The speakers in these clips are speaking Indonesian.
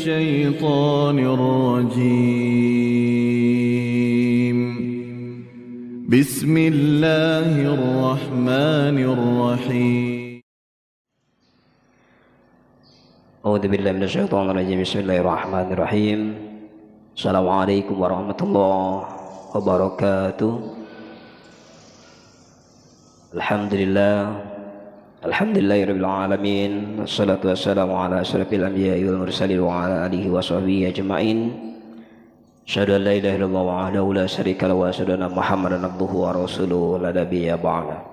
الشيطان الرجيم. بسم الله الرحمن الرحيم. أعوذ بالله من الشيطان الرجيم. بسم الله الرحمن الرحيم. Assalamualaikum warahmatullahi wabarakatuh. Alhamdulillahirabbil alamin. Wassalatu wassalamu ala asyrafil anbiya'i wal mursalin wa ala alihi wa sahbihi ajma'in. Asyhadu an la ilaha illallah wahdahu la syarika lahu wa asyhadu anna Muhammadan abduhu wa rasuluhu la nabiyya ba'da.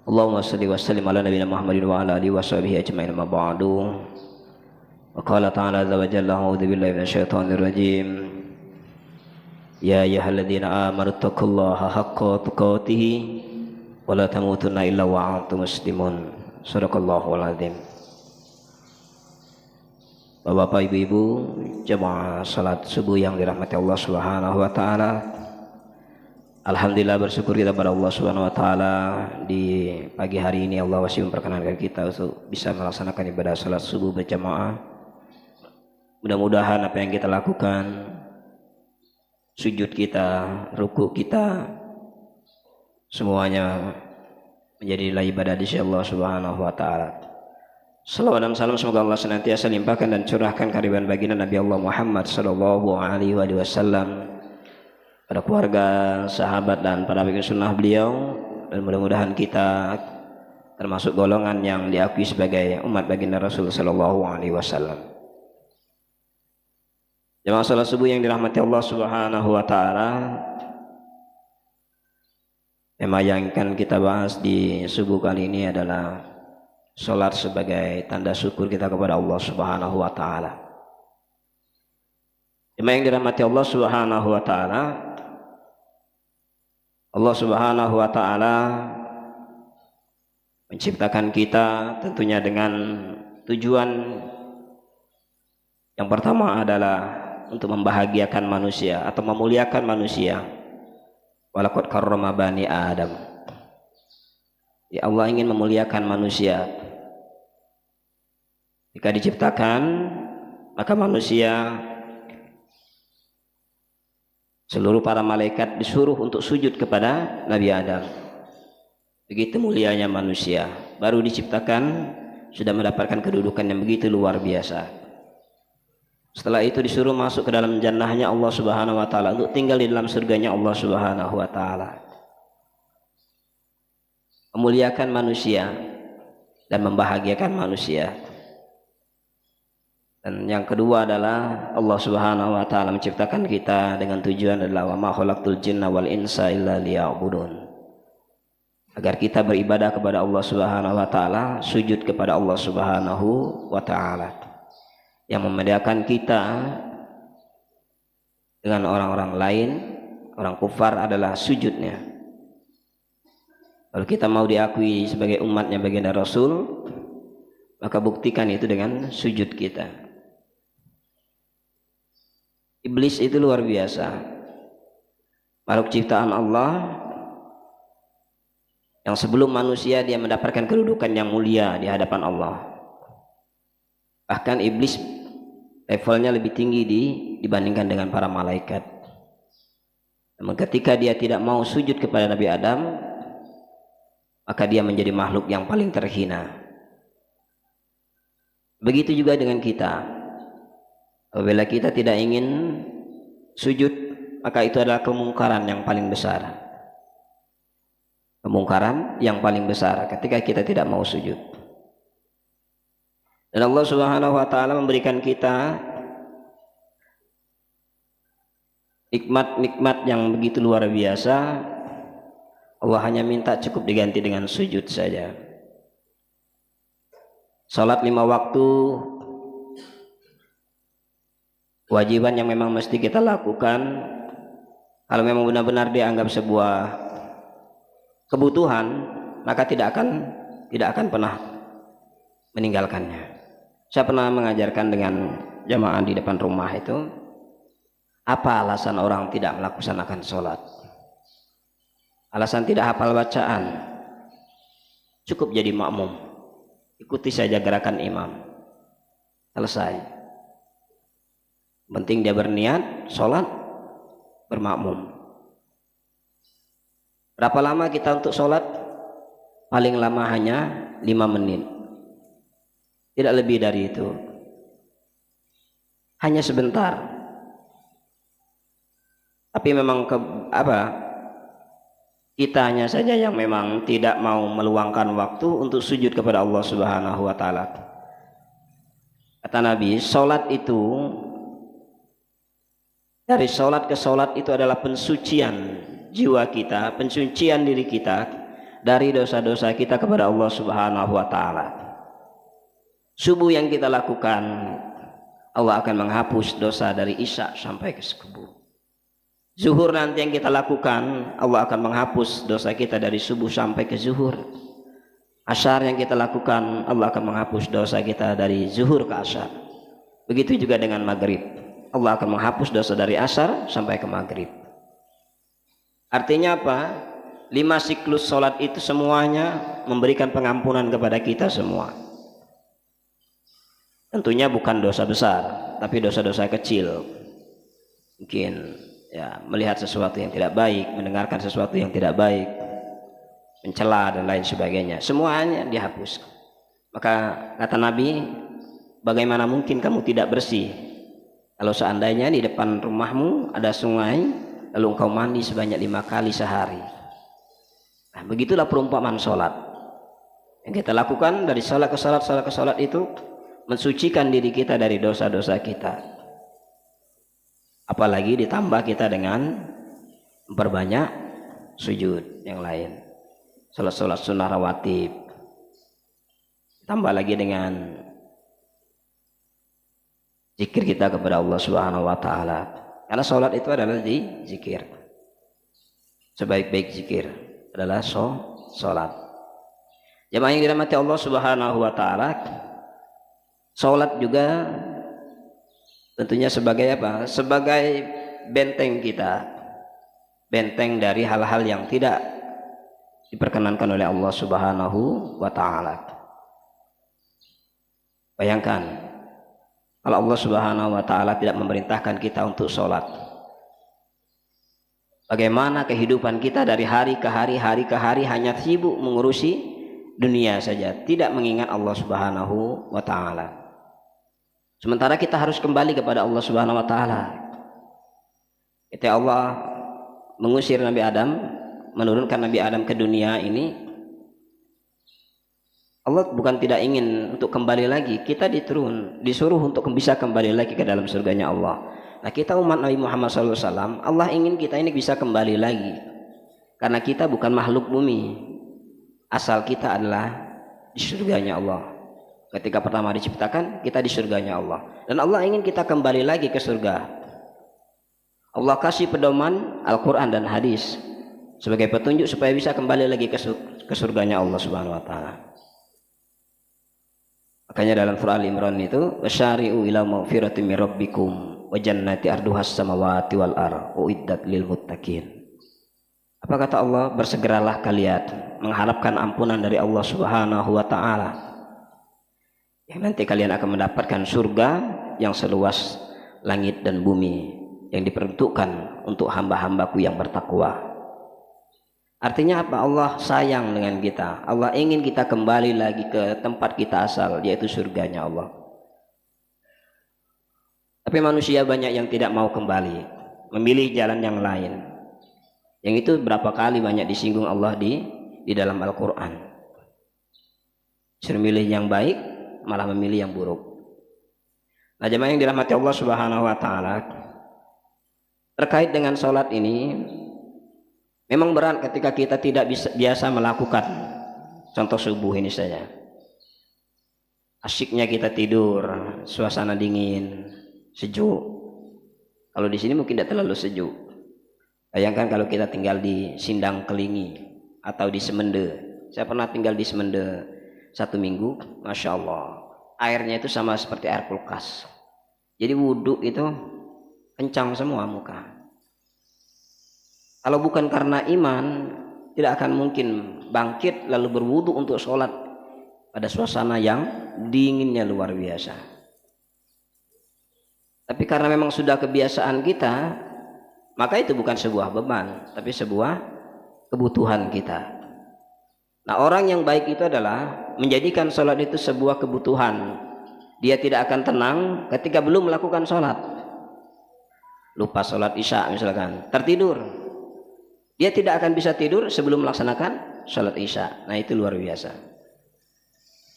Allahumma shalli wa sallim ala nabiyyina Muhammadin wa ala alihi wa sahbihi ajma'in ma ba'du. Wa qala ta'ala azza wa jalla a'udzu billahi minasy syaithanir rajim. Ya ayyuhalladzina amanu taqullaha haqqa tuqatih wa la tamutunna illa wa antum muslimun. Shadaqallahul azim. Bapak, Ibu-ibu, jemaah salat subuh yang dirahmati Allah Subhanahu wa taala. Alhamdulillah, bersyukur kita pada Allah Subhanahu wa taala, di pagi hari ini Allah masih memperkenankan kita untuk bisa melaksanakan ibadah salat subuh berjamaah. Mudah-mudahan apa yang kita lakukan, sujud kita, ruku kita, semuanya menjadi ibadah di sisi Allah Subhanahu wa taala. Salawat dan salam semoga Allah senantiasa limpahkan dan curahkan kehadiran baginda Nabi Allah Muhammad sallallahu alaihi wasallam pada keluarga, sahabat dan para pengikut sunnah beliau, dan mudah-mudahan kita termasuk golongan yang diakui sebagai umat baginda Rasul sallallahu alaihi wasallam. Jemaah salat subuh yang dirahmati Allah Subhanahu wa taala, tema yang akan kita bahas di subuh kali ini adalah salat sebagai tanda syukur kita kepada Allah Subhanahu wa taala. Jemaah yang dirahmati Allah Subhanahu wa taala, Allah Subhanahu wa taala menciptakan kita tentunya dengan tujuan yang pertama adalah untuk membahagiakan manusia atau memuliakan manusia. Walaqad karrama bani Adam. Ya, Allah ingin memuliakan manusia. Jika diciptakan, maka manusia, seluruh para malaikat disuruh untuk sujud kepada Nabi Adam. Begitu mulianya manusia, baru diciptakan sudah mendapatkan kedudukan yang begitu luar biasa. Setelah itu disuruh masuk ke dalam jannahnya Allah Subhanahu wa taala, untuk tinggal di dalam surganya Allah Subhanahu wa taala. Memuliakan manusia dan membahagiakan manusia. Dan yang kedua adalah Allah Subhanahu wa taala menciptakan kita dengan tujuan adalah wa ma khalaqtul jinna wal insa illa liya'budun. Agar kita beribadah kepada Allah Subhanahu wa taala, sujud kepada Allah Subhanahu wa taala. Yang membedakan kita dengan orang-orang lain, orang kufar, adalah sujudnya. Kalau kita mau diakui sebagai umatnya baginda Rasul, maka buktikan itu dengan sujud kita. Iblis itu luar biasa, makhluk ciptaan Allah yang sebelum manusia dia mendapatkan kedudukan yang mulia di hadapan Allah. Bahkan iblis levelnya lebih tinggi dibandingkan dengan para malaikat. Namun ketika dia tidak mau sujud kepada Nabi Adam, maka dia menjadi makhluk yang paling terhina. Begitu juga dengan kita. Apabila kita tidak ingin sujud, maka itu adalah kemungkaran yang paling besar. Kemungkaran yang paling besar ketika kita tidak mau sujud. Dan Allah Subhanahu wa taala memberikan kita nikmat-nikmat yang begitu luar biasa. Allah hanya minta cukup diganti dengan sujud saja. Salat 5 waktu, kewajiban yang memang mesti kita lakukan. Kalau memang benar-benar dianggap sebuah kebutuhan, maka tidak akan pernah meninggalkannya. Saya pernah mengajarkan dengan jamaah di depan rumah itu, apa alasan orang tidak melaksanakan sholat? Alasan tidak hafal bacaan. Cukup jadi makmum, ikuti saja gerakan imam, selesai. Penting dia berniat sholat bermakmum. Berapa lama kita untuk sholat? Paling lama hanya 5 menit, tidak lebih dari itu, hanya sebentar. Tapi memang kitanya saja yang memang tidak mau meluangkan waktu untuk sujud kepada Allah Subhanahu wa taala. Kata Nabi, sholat itu, dari sholat ke sholat itu adalah pensucian jiwa kita, pensucian diri kita dari dosa-dosa kita kepada Allah Subhanahu wa taala. Subuh yang kita lakukan, Allah akan menghapus dosa dari Isya sampai ke subuh. Zuhur nanti yang kita lakukan, Allah akan menghapus dosa kita dari subuh sampai ke zuhur. Asyar yang kita lakukan, Allah akan menghapus dosa kita dari zuhur ke asyar. Begitu juga dengan maghrib, Allah akan menghapus dosa dari asyar sampai ke maghrib. Artinya apa? 5 siklus sholat itu semuanya memberikan pengampunan kepada kita semua. Tentunya bukan dosa besar, tapi dosa-dosa kecil. Mungkin ya melihat sesuatu yang tidak baik, mendengarkan sesuatu yang tidak baik, mencela dan lain sebagainya, semuanya dihapus. Maka kata Nabi, bagaimana mungkin kamu tidak bersih kalau seandainya di depan rumahmu ada sungai, lalu engkau mandi sebanyak 5 kali sehari. Nah, begitulah perumpamaan sholat. Yang kita lakukan dari sholat ke sholat itu mensucikan diri kita dari dosa-dosa kita. Apalagi ditambah kita dengan memperbanyak sujud yang lain, sholat sunnah rawatib, tambah lagi dengan zikir kita kepada Allah Subhanahu wa taala. Karena sholat itu adalah zikir. Sebaik-baik zikir adalah sholat. Jemaah yang dirahmati Allah Subhanahu wa taala, sholat juga tentunya sebagai apa? Sebagai benteng kita, benteng dari hal-hal yang tidak diperkenankan oleh Allah Subhanahu wa taala. Bayangkan kalau Allah Subhanahu wa taala tidak memerintahkan kita untuk sholat, bagaimana kehidupan kita dari hari ke hari hanya sibuk mengurusi dunia saja, tidak mengingat Allah Subhanahu wa taala. Sementara kita harus kembali kepada Allah Subhanahu wa taala. Ketika Allah mengusir Nabi Adam, menurunkan Nabi Adam ke dunia ini, Allah bukan tidak ingin untuk kembali lagi, kita disuruh untuk bisa kembali lagi ke dalam surganya Allah. Nah, kita umat Nabi Muhammad SAW, Allah ingin kita ini bisa kembali lagi, karena kita bukan makhluk bumi, asal kita adalah di surganya Allah. Ketika pertama diciptakan, kita di surganya Allah, dan Allah ingin kita kembali lagi ke surga. Allah kasih pedoman Al-Quran dan hadis sebagai petunjuk supaya bisa kembali lagi ke surganya Allah Subhanahu wa taala. Makanya dalam surah Al-Imran itu, wasyari'u ila maghfiratin min rabbikum wa jannati arduhas samawati wal ardh uiddat lil muttaqin. Apa kata Allah? Bersegeralah kalian mengharapkan ampunan dari Allah Subhanahu wa taala, yang nanti kalian akan mendapatkan surga yang seluas langit dan bumi, yang diperuntukkan untuk hamba-hambaku yang bertakwa. Artinya apa? Allah sayang dengan kita, Allah ingin kita kembali lagi ke tempat kita asal, yaitu surganya Allah. Tapi manusia banyak yang tidak mau kembali, memilih jalan yang lain, yang itu berapa kali banyak disinggung Allah di dalam Al-Quran. Disuruh milih yang baik, malah memilih yang buruk. Nah, jemaah yang dirahmati Allah Subhanahu wa taala, terkait dengan sholat ini memang berat ketika kita tidak biasa melakukan. Contoh subuh ini saja, asyiknya kita tidur, suasana dingin, sejuk. Kalau di sini mungkin tidak terlalu sejuk. Bayangkan kalau kita tinggal di Sindang Kelingi atau di Semende. Saya pernah tinggal di Semende 1 minggu, Masya Allah, airnya itu sama seperti air kulkas. Jadi wudhu itu kencang semua muka. Kalau bukan karena iman, tidak akan mungkin bangkit lalu berwudhu untuk sholat pada suasana yang dinginnya luar biasa. Tapi karena memang sudah kebiasaan kita, maka itu bukan sebuah beban, tapi sebuah kebutuhan kita. Nah, orang yang baik itu adalah menjadikan sholat itu sebuah kebutuhan. Dia tidak akan tenang ketika belum melakukan sholat. Lupa sholat isya misalkan, tertidur. Dia tidak akan bisa tidur sebelum melaksanakan sholat isya. Nah, itu luar biasa.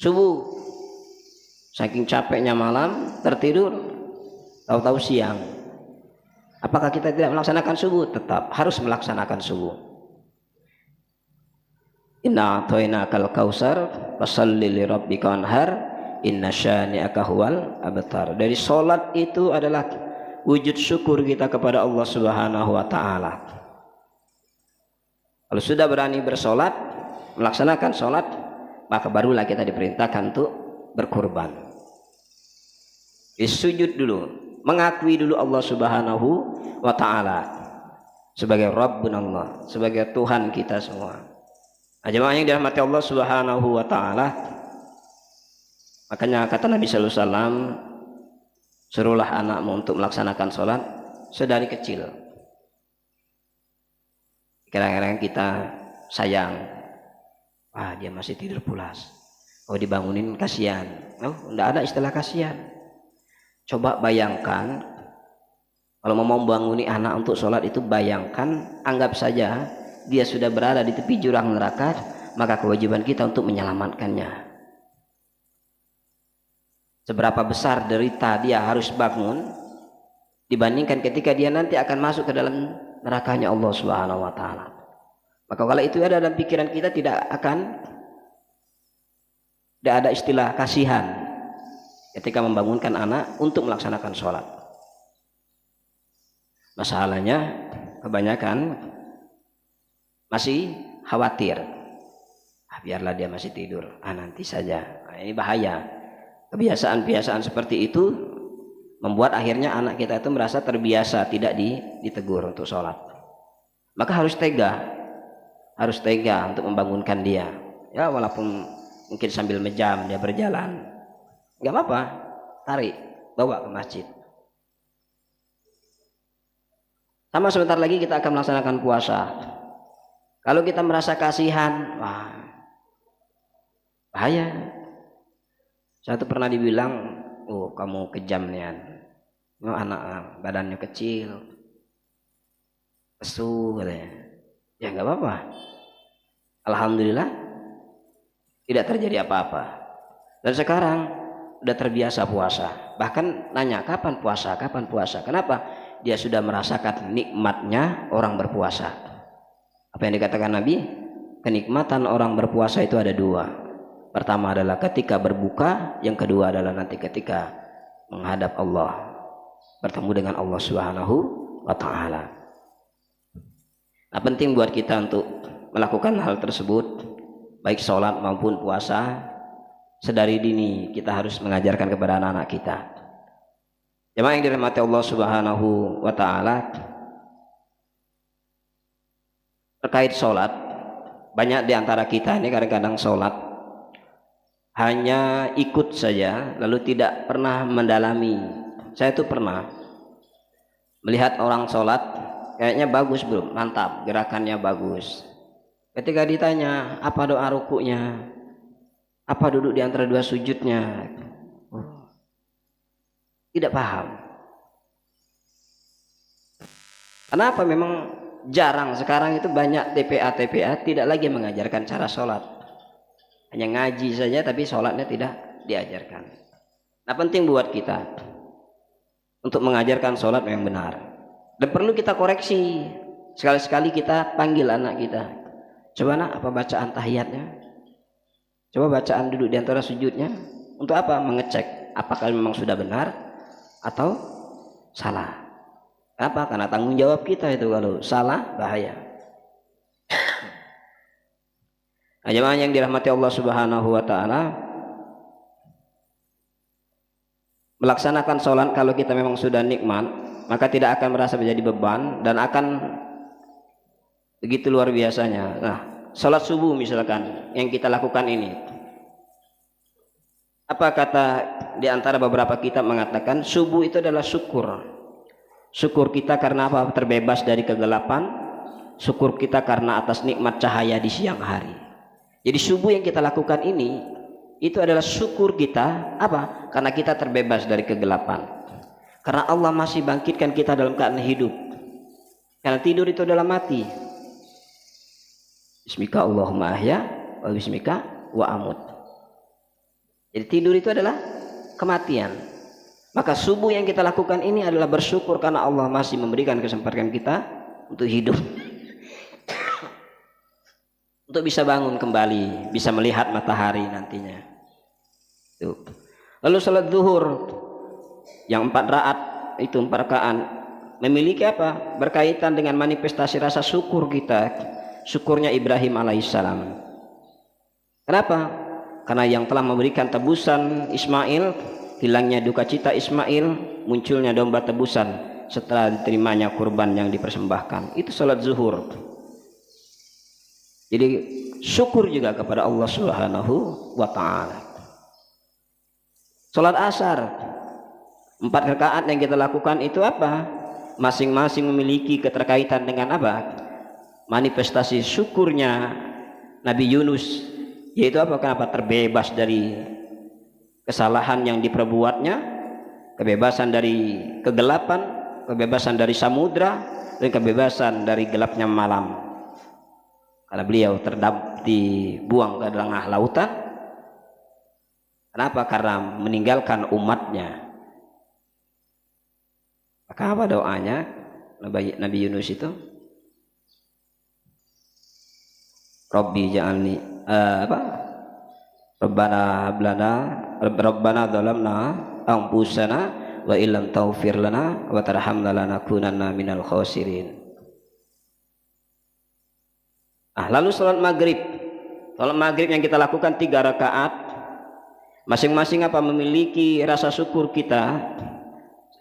Subuh, saking capeknya malam, tertidur. Tahu-tahu siang. Apakah kita tidak melaksanakan subuh? Tetap harus melaksanakan subuh. Inna a'tainakal kautsar fashalli li rabbika wanhar inna syani'aka huwal abtar. Dari salat itu adalah wujud syukur kita kepada Allah Subhanahu wa taala. Kalau sudah berani bersolat, melaksanakan solat, maka barulah kita diperintahkan untuk berkurban. Sujud dulu, mengakui dulu Allah Subhanahu wa taala sebagai Rabbun Allah, sebagai Tuhan kita semua. Nah, jemaah yang dirahmati Allah Subhanahu wa taala, makanya kata Nabi sallallahu alaihi wasallam, suruhlah anakmu untuk melaksanakan sholat sedari kecil. Kadang-kadang kita sayang, wah dia masih tidur pulas, oh dibangunin kasihan. Oh, tidak ada istilah kasihan. Coba bayangkan kalau mau membanguni anak untuk sholat itu, bayangkan, anggap saja dia sudah berada di tepi jurang neraka, maka kewajiban kita untuk menyelamatkannya. Seberapa besar derita dia harus bangun dibandingkan ketika dia nanti akan masuk ke dalam nerakanya Allah Subhanahu wa taala. Maka kalau itu ada dalam pikiran kita, tidak ada istilah kasihan ketika membangunkan anak untuk melaksanakan sholat. Masalahnya kebanyakan masih khawatir, biarlah dia masih tidur, nanti saja. Nah, ini bahaya. Kebiasaan-kebiasaan seperti itu membuat akhirnya anak kita itu merasa terbiasa tidak ditegur untuk sholat. Maka harus tega untuk membangunkan dia. Ya, walaupun mungkin sambil menjam dia berjalan, nggak apa-apa, tarik, bawa ke masjid. Sama sebentar lagi kita akan melaksanakan puasa. Kalau kita merasa kasihan, wah, bahaya. Satu pernah dibilang, oh kamu kejam nih, anak badannya kecil, lesu katanya. Ya nggak apa-apa. Alhamdulillah tidak terjadi apa-apa. Dan sekarang udah terbiasa puasa. Bahkan nanya kapan puasa, kapan puasa. Kenapa? Dia sudah merasakan nikmatnya orang berpuasa. Apa yang dikatakan Nabi? Kenikmatan orang berpuasa itu ada dua. Pertama adalah ketika berbuka, yang kedua adalah nanti ketika menghadap Allah, bertemu dengan Allah Subhanahu wa taala. Nah, penting buat kita untuk melakukan hal tersebut, baik sholat maupun puasa. Sedari dini kita harus mengajarkan kepada anak-anak kita. Jemaah yang dirahmati Allah Subhanahu wa taala, terkait sholat, banyak di antara kita ini kadang-kadang sholat hanya ikut saja, lalu tidak pernah mendalami. Saya tuh pernah melihat orang sholat, kayaknya bagus bro, mantap, gerakannya bagus. Ketika ditanya apa doa rukuknya, apa duduk di antara dua sujudnya, tidak paham. Kenapa? Memang jarang sekarang itu banyak TPA tidak lagi mengajarkan cara sholat, hanya ngaji saja tapi sholatnya tidak diajarkan. Nah, penting buat kita untuk mengajarkan sholat yang benar, dan perlu kita koreksi. Sekali-sekali kita panggil anak kita, coba nak, apa bacaan tahiyatnya, coba bacaan duduk di antara sujudnya. Untuk apa? Mengecek apakah memang sudah benar atau salah. Apa? Karena tanggung jawab kita itu, kalau salah bahaya. Nah, jemaah yang dirahmati Allah Subhanahu wa taala, melaksanakan sholat kalau kita memang sudah nikmat, maka tidak akan merasa menjadi beban dan akan begitu luar biasanya. Nah, sholat subuh misalkan yang kita lakukan ini, Apa kata di antara beberapa kitab mengatakan subuh itu adalah syukur. Syukur kita karena apa? Terbebas dari kegelapan. Syukur kita karena atas nikmat cahaya di siang hari. Jadi subuh yang kita lakukan ini itu adalah syukur kita apa? Karena kita terbebas dari kegelapan. Karena Allah masih bangkitkan kita dalam keadaan hidup. Karena tidur itu adalah mati. Bismika Allahumma ahya wa bismika wa amut. Jadi tidur itu adalah kematian. Maka subuh yang kita lakukan ini adalah bersyukur karena Allah masih memberikan kesempatan kita untuk hidup. Untuk bisa bangun kembali, bisa melihat matahari nantinya. Tuh. Lalu salat zuhur yang 4 rakaat itu 4 rakaat memiliki apa? Berkaitan dengan manifestasi rasa syukur kita. Syukurnya Ibrahim alaihissalam. Kenapa? Karena yang telah memberikan tebusan Ismail, hilangnya duka cita Ismail, munculnya domba tebusan setelah diterimanya kurban yang dipersembahkan. Itu salat zuhur. Jadi syukur juga kepada Allah Subhanahu wa taala. Salat asar 4 rakaat yang kita lakukan itu apa? Masing-masing memiliki keterkaitan dengan apa? Manifestasi syukurnya Nabi Yunus, yaitu apa? Kenapa? Terbebas dari kesalahan yang diperbuatnya, kebebasan dari kegelapan, kebebasan dari samudra, dan kebebasan dari gelapnya malam. Karena beliau dibuang ke tengah lautan. Kenapa? Karena meninggalkan umatnya. Maka apa doanya Nabi Yunus itu? Rabbi ja'alni Rabbana dhalamna anfusana wa illam taghfir lana wa tarhamna lanakunanna minal khasirin. Lalu salat maghrib. Salat maghrib yang kita lakukan 3 rakaat. Masing-masing apa? Memiliki rasa syukur kita.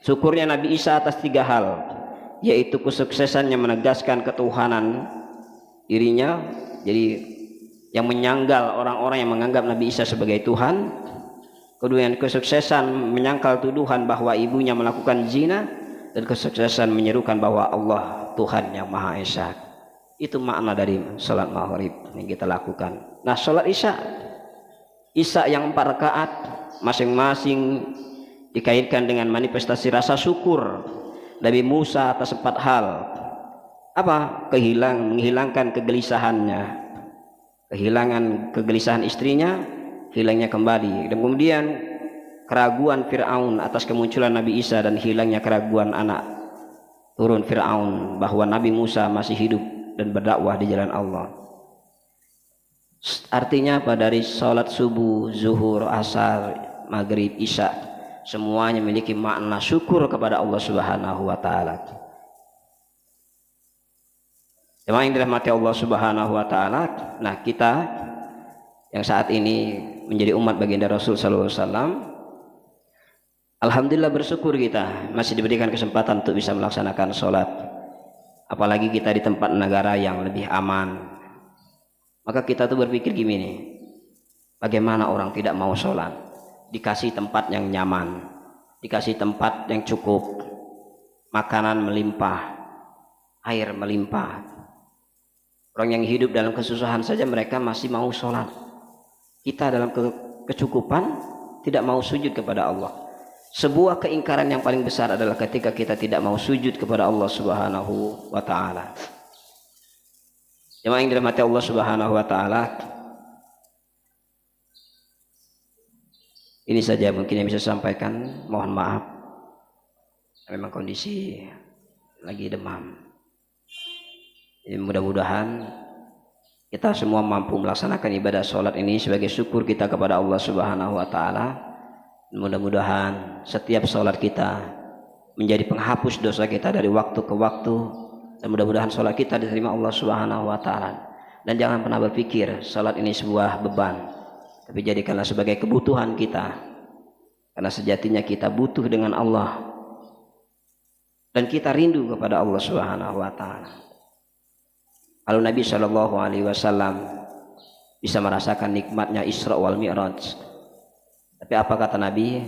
Syukurnya Nabi Isa atas 3 hal, yaitu kesuksesannya menegaskan ketuhanan dirinya. Jadi yang menyanggal orang-orang yang menganggap Nabi Isa sebagai Tuhan. Kemudian kesuksesan menyangkal tuduhan bahwa ibunya melakukan zina, dan kesuksesan menyerukan bahwa Allah Tuhan yang Maha Esa. Itu makna dari salat maghrib yang kita lakukan. Nah, salat Isya yang 4 rakaat masing-masing dikaitkan dengan manifestasi rasa syukur Nabi Musa atas 4 hal. Apa? Menghilangkan kegelisahannya, kehilangan kegelisahan istrinya, hilangnya kembali. Dan kemudian keraguan Fir'aun atas kemunculan Nabi Isa dan hilangnya keraguan anak turun Fir'aun bahwa Nabi Musa masih hidup dan berdakwah di jalan Allah. Artinya apa? Dari sholat subuh, zuhur, asar, maghrib, isya, semuanya memiliki makna syukur kepada Allah Subhanahu wa taala. Jemaah yang dirahmati Allah Subhanahu wa taala, nah kita yang saat ini menjadi umat baginda Rasul sallallahu alaihi wasallam, alhamdulillah bersyukur kita masih diberikan kesempatan untuk bisa melaksanakan sholat. Apalagi kita di tempat negara yang lebih aman. Maka kita tuh berpikir gini, bagaimana orang tidak mau sholat? Dikasih tempat yang nyaman, dikasih tempat yang cukup, makanan melimpah, air melimpah. Orang yang hidup dalam kesusahan saja mereka masih mau sholat. Kita dalam kecukupan tidak mau sujud kepada Allah. Sebuah keingkaran yang paling besar adalah ketika kita tidak mau sujud kepada Allah Subhanahu wa taala. Jemaah yang dirahmati Allah Subhanahu wa taala, ini saja mungkin yang bisa saya sampaikan. Mohon maaf, memang kondisi lagi demam. Jadi mudah-mudahan kita semua mampu melaksanakan ibadah sholat ini sebagai syukur kita kepada Allah Subhanahu wa taala. Mudah-mudahan setiap sholat kita menjadi penghapus dosa kita dari waktu ke waktu, dan mudah-mudahan sholat kita diterima Allah Subhanahu wa taala. Dan jangan pernah berpikir sholat ini sebuah beban, tapi jadikanlah sebagai kebutuhan kita, karena sejatinya kita butuh dengan Allah dan kita rindu kepada Allah Subhanahu wa taala. Kalau Nabi Shallallahu alaihi wasallam bisa merasakan nikmatnya Isra wal Mi'raj, Tapi apa kata Nabi?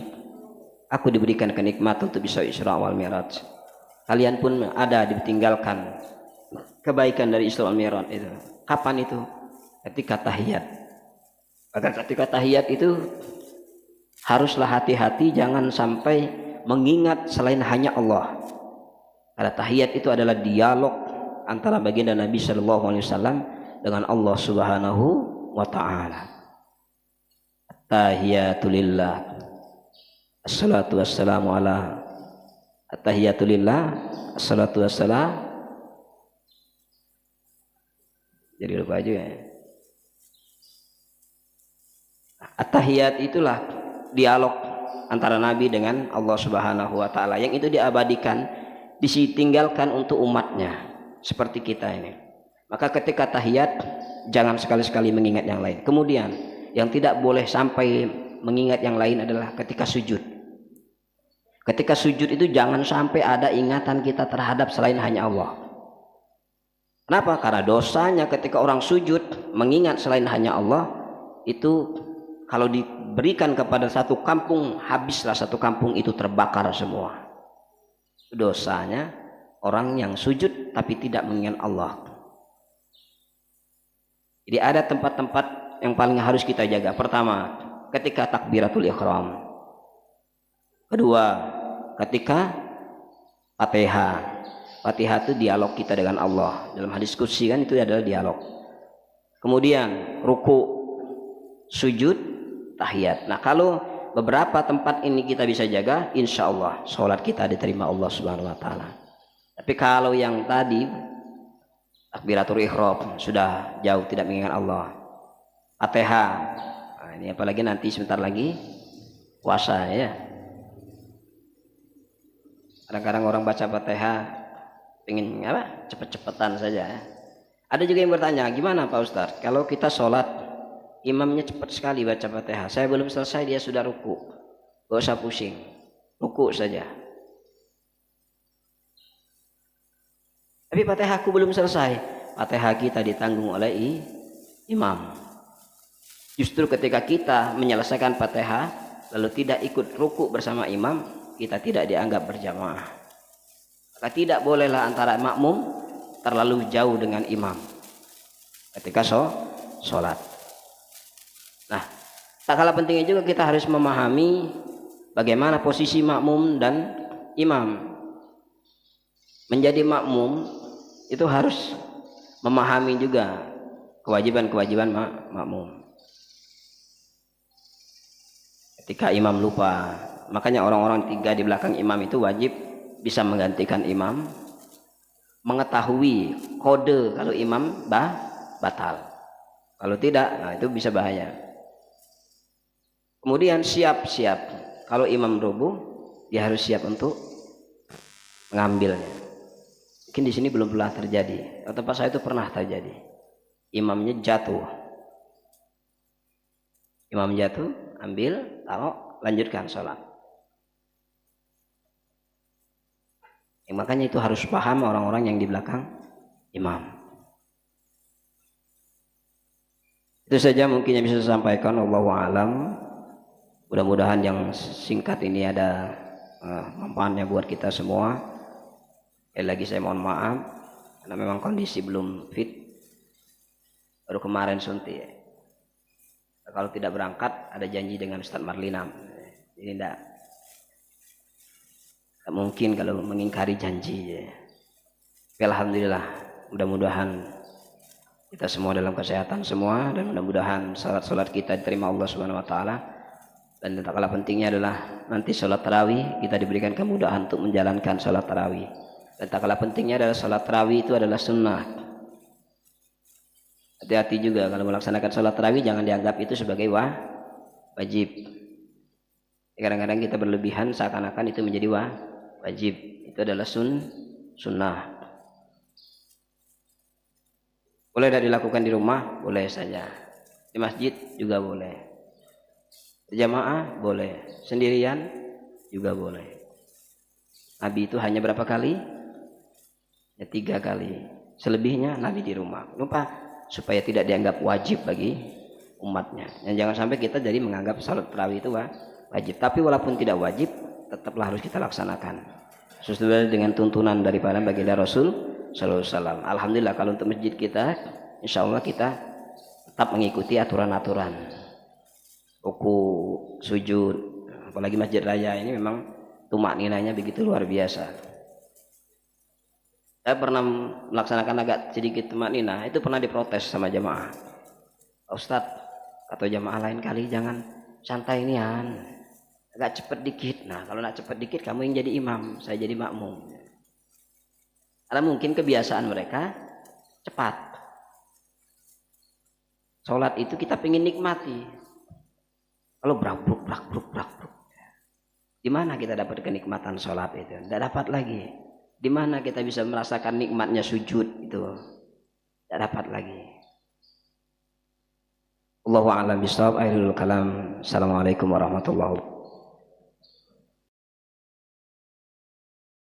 Aku diberikan kenikmatan untuk bisa Isra wal Mi'raj. Kalian pun ada ditinggalkan kebaikan dari Isra wal Mi'raj itu. Kapan itu? Ketika tahiyat. Maka ketika tahiyat itu haruslah hati-hati, jangan sampai mengingat selain hanya Allah. Karena tahiyat itu adalah dialog antara baginda Nabi Shallallahu Alaihi Wasallam dengan Allah Subhanahu Wa Taala. Tahiyatulillah. Assalatu wassalamu ala at-tahiyatulillah. Assalatu wassalam. Jadi lupa aja ya. At-tahiyat itulah dialog antara Nabi dengan Allah Subhanahu wa taala yang itu diabadikan, ditinggalkan untuk umatnya seperti kita ini. Maka ketika tahiyat jangan sekali-sekali mengingat yang lain. Kemudian yang tidak boleh sampai mengingat yang lain adalah ketika sujud. Ketika sujud itu jangan sampai ada ingatan kita terhadap selain hanya Allah. Kenapa? Karena dosanya ketika orang sujud mengingat selain hanya Allah itu kalau diberikan kepada satu kampung, habislah satu kampung itu terbakar semua. Dosanya orang yang sujud tapi tidak mengingat Allah. Jadi ada tempat-tempat yang paling harus kita jaga. Pertama, ketika takbiratul ihram. Kedua, ketika Fatihah. Fatihah itu dialog kita dengan Allah. Dalam hadis qudsi kan itu adalah dialog. Kemudian ruku, sujud, tahiyat. Nah, kalau beberapa tempat ini kita bisa jaga, insya Allah sholat kita diterima Allah Subhanahu Wa Taala. Tapi kalau yang tadi takbiratul ihram sudah jauh tidak mengingat Allah, Fatihah, nah ini apalagi nanti sebentar lagi puasa ya. Kadang-kadang orang baca Fatihah pengen apa? Cepet-cepetan saja. Ada juga yang bertanya, gimana Pak Ustadz? Kalau kita sholat, imamnya cepat sekali baca Fatihah. Saya belum selesai, dia sudah ruku. Gak usah pusing, ruku saja. Tapi Fatihah aku belum selesai. Fatihah kita ditanggung oleh imam. Justru ketika kita menyelesaikan Fatihah, lalu tidak ikut ruku bersama imam, kita tidak dianggap berjamaah. Maka tidak bolehlah antara makmum terlalu jauh dengan imam ketika sholat. Nah, tak kalah pentingnya juga kita harus memahami bagaimana posisi makmum dan imam. Menjadi makmum itu harus memahami juga kewajiban-kewajiban makmum. Ketika imam lupa, makanya orang-orang tiga di belakang imam itu wajib bisa menggantikan imam, mengetahui kode kalau imam batal. Kalau tidak, nah itu bisa bahaya. Kemudian siap-siap kalau imam rubuh, dia harus siap untuk mengambilnya. Mungkin di sini belum pernah terjadi. Atau tempat saya itu pernah terjadi. Imamnya jatuh. Imam jatuh, ambil, taruh, lanjutkan sholat. Makanya itu harus paham orang-orang yang di belakang imam. Itu saja mungkin yang bisa saya sampaikan. Wallahu a'lam. Mudah-mudahan yang singkat ini ada manfaatnya buat kita semua. Sekali lagi saya mohon maaf karena memang kondisi belum fit. Baru kemarin suntik. Kalau tidak berangkat ada janji dengan Ustaz Marlina. Ini tidak mungkin kalau mengingkari janji. Alhamdulillah, mudah-mudahan kita semua dalam kesehatan semua, dan mudah-mudahan salat-salat kita diterima Allah Subhanahu Wa Taala. Dan tak kalah pentingnya adalah nanti salat tarawih kita diberikan kemudahan untuk menjalankan salat tarawih. Dan tak kalah pentingnya adalah salat tarawih itu adalah sunnah. Hati-hati juga kalau melaksanakan salat tarawih, jangan dianggap itu sebagai wajib. Kadang-kadang kita berlebihan seakan-akan itu menjadi wajib. Itu adalah sunnah. Boleh tidak dilakukan di rumah? Boleh saja. Di masjid juga boleh. Jamaah boleh. Sendirian juga boleh. Nabi itu hanya berapa kali? Ya 3 kali. Selebihnya Nabi di rumah. Lupa supaya tidak dianggap wajib bagi umatnya. Dan jangan sampai kita jadi menganggap salat tarawih itu wajib. Tapi walaupun tidak wajib, tetaplah harus kita laksanakan sesuai dengan tuntunan daripada baginda Rasul sallallahu alaihi wasallam. Alhamdulillah kalau untuk masjid kita, insya Allah kita tetap mengikuti aturan-aturan ruku, sujud. Apalagi masjid raya ini memang tumak ninanya begitu luar biasa. Saya pernah melaksanakan agak sedikit tumak nina, itu pernah diprotes sama jamaah. Ustadz atau jamaah lain kali jangan santai nian, agak cepet dikit. Nah kalau nak cepet dikit kamu yang jadi imam, saya jadi makmum. Karena mungkin kebiasaan mereka cepat. Sholat itu kita pengen nikmati. Kalau brak-bruk, di mana kita dapat kenikmatan sholat itu? Tidak dapat lagi. Di mana kita bisa merasakan nikmatnya sujud itu? Tidak dapat lagi. Allahu a'lam bishawab. Akhirul kalam. Assalamualaikum warahmatullahi wabarakatuh.